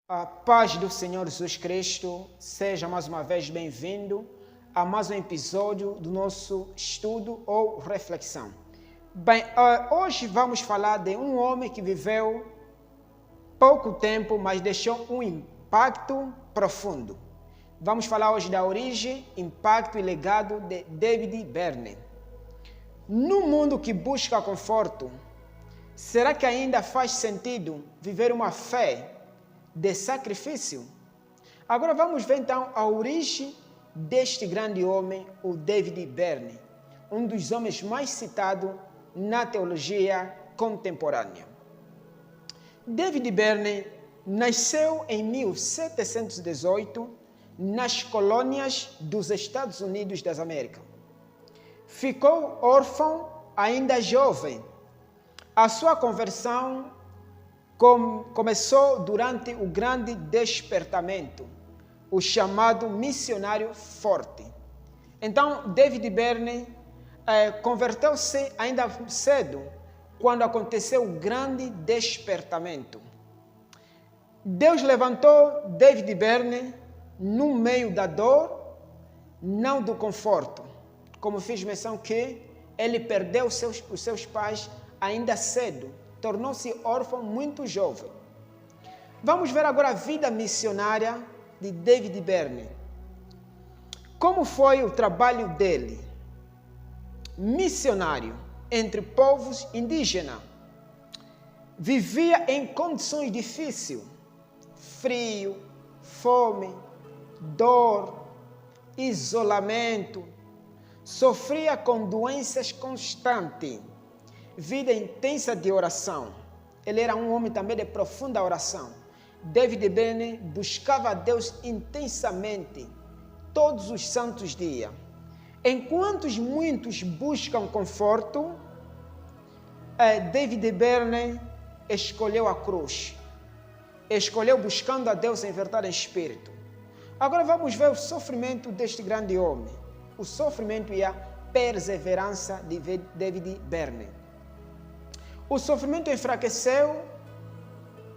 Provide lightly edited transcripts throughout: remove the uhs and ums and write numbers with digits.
A paz do Senhor Jesus Cristo, seja mais uma vez bem-vindo a mais um episódio do nosso estudo ou reflexão. Bem, hoje vamos falar de um homem que viveu pouco tempo, mas deixou um impacto profundo. Vamos falar hoje da origem, impacto e legado de David Byrne. No mundo que busca conforto, será que ainda faz sentido viver uma fé de sacrifício? Agora vamos ver então a origem deste grande homem, o David Byrne, um dos homens mais citados na teologia contemporânea. David Byrne nasceu em 1718 nas colônias dos Estados Unidos das Américas. Ficou órfão ainda jovem. A sua conversão começou durante o grande despertamento, o chamado missionário forte. Então, David Byrne converteu-se ainda cedo, quando aconteceu o grande despertamento. Deus levantou David Byrne no meio da dor, não do conforto. Como fiz menção que ele perdeu os seus pais ainda cedo, tornou-se órfão muito jovem. Vamos ver agora a vida missionária de David Byrne. Como foi o trabalho dele? Missionário entre povos indígenas. Vivia em condições difíceis, frio, fome, dor, isolamento. Sofria com doenças constantes. Vida intensa de oração. Ele era um homem também de profunda oração. David Byrne buscava a Deus intensamente todos os santos dias. Enquanto muitos buscam conforto, David Byrne escolheu a cruz. Escolheu buscando a Deus em verdade e espírito. Agora vamos ver o sofrimento deste grande homem. O sofrimento e a perseverança de David Byrne. O sofrimento enfraqueceu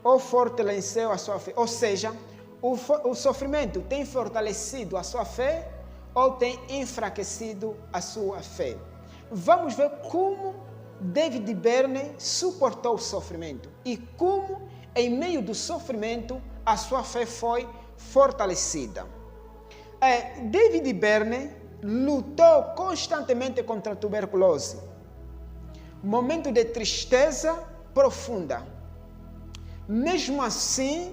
ou fortaleceu a sua fé. Ou seja, o sofrimento tem fortalecido a sua fé ou tem enfraquecido a sua fé. Vamos ver como David Byrne suportou o sofrimento e como, em meio do sofrimento, a sua fé foi fortalecida. David Byrne lutou constantemente contra a tuberculose. Momento de tristeza profunda. Mesmo assim,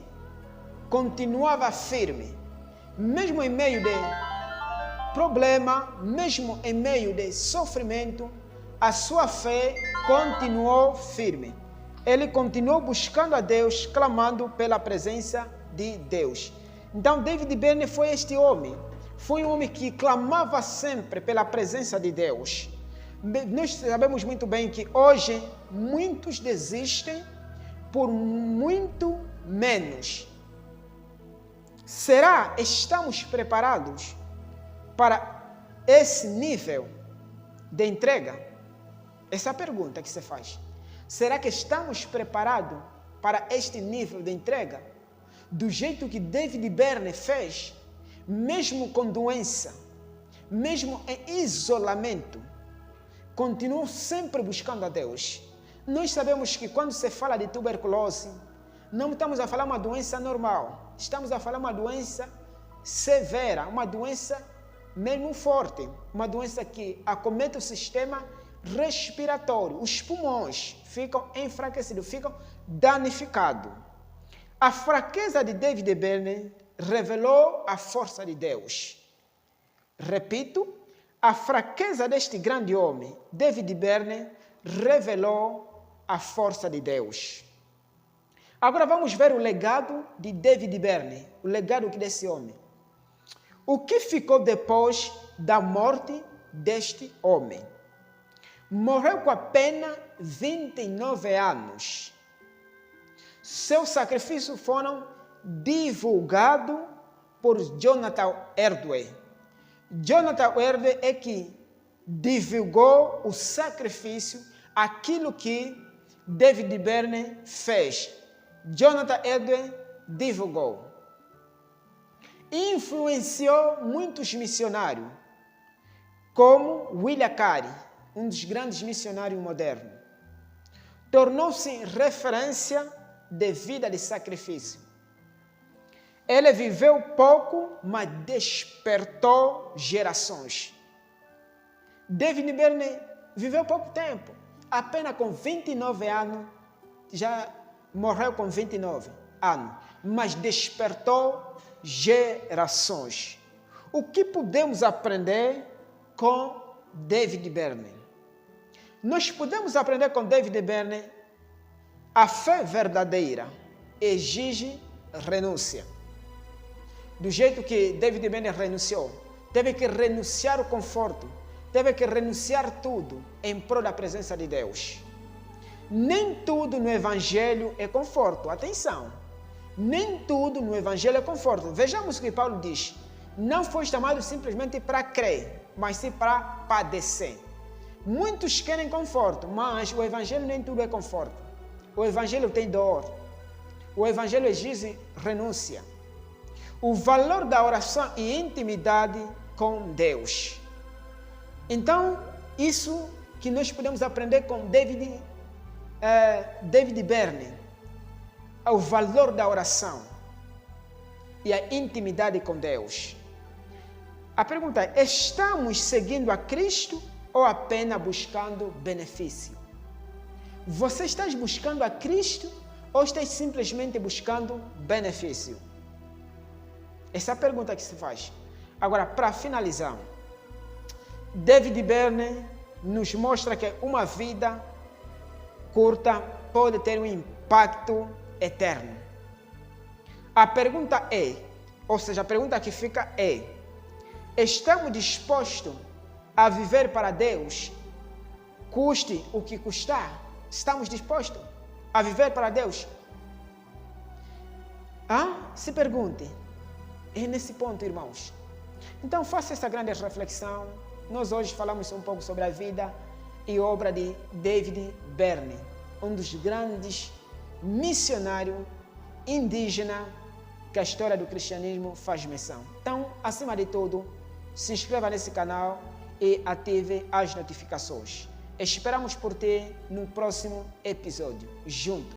continuava firme. Mesmo em meio de problema, mesmo em meio de sofrimento, a sua fé continuou firme. Ele continuou buscando a Deus, clamando pela presença de Deus. Então, David Byrne foi este homem. Foi um homem que clamava sempre pela presença de Deus. Nós sabemos muito bem que hoje muitos desistem por muito menos. Será que estamos preparados para esse nível de entrega? Essa é a pergunta que se faz. Será que estamos preparados para este nível de entrega? Do jeito que David Byrne fez, mesmo com doença, mesmo em isolamento, continuou sempre buscando a Deus. Nós sabemos que quando se fala de tuberculose, não estamos a falar uma doença normal. Estamos a falar uma doença severa, uma doença mesmo forte. Uma doença que acomete o sistema respiratório. Os pulmões ficam enfraquecidos, ficam danificados. A fraqueza de David Byrne revelou a força de Deus. Repito, a fraqueza deste grande homem, David Byrne, revelou a força de Deus. Agora vamos ver o legado de David Byrne, o legado desse homem. O que ficou depois da morte deste homem? Morreu com apenas 29 anos. Seus sacrifícios foram divulgados por Jonathan Edwards. Jonathan Edwards é que divulgou o sacrifício, aquilo que David Byrne fez. Jonathan Edwards divulgou. Influenciou muitos missionários, como William Carey, um dos grandes missionários modernos. Tornou-se referência de vida de sacrifício. Ele viveu pouco, mas despertou gerações. David Byrne viveu pouco tempo, apenas com 29 anos, já morreu com 29 anos, mas despertou gerações. O que podemos aprender com David Byrne? Nós podemos aprender com David Byrne: a fé verdadeira exige renúncia. Do jeito que David Byrne renunciou, teve que renunciar ao conforto, teve que renunciar tudo em prol da presença de Deus. Nem tudo no Evangelho é conforto. Atenção! Nem tudo no Evangelho é conforto. Vejamos o que Paulo diz. Não foi chamado simplesmente para crer, mas sim para padecer. Muitos querem conforto, mas o Evangelho nem tudo é conforto. O Evangelho tem dor. O Evangelho exige renúncia. O valor da oração e intimidade com Deus. Então, isso que nós podemos aprender com David Byrne, é o valor da oração e a intimidade com Deus. A pergunta é: estamos seguindo a Cristo ou apenas buscando benefício? Você está buscando a Cristo ou está simplesmente buscando benefício? Essa é a pergunta que se faz. Agora, para finalizar, David Byrne nos mostra que uma vida curta pode ter um impacto eterno. A pergunta é, ou seja, a pergunta que fica é: estamos dispostos a viver para Deus, custe o que custar? Estamos dispostos a viver para Deus? Se pergunte. É nesse ponto, irmãos. Então, faça essa grande reflexão. Nós hoje falamos um pouco sobre a vida e obra de David Byrne, um dos grandes missionários indígenas que a história do cristianismo faz menção. Então, acima de tudo, se inscreva nesse canal e ative as notificações. Esperamos por ti no próximo episódio. Juntos!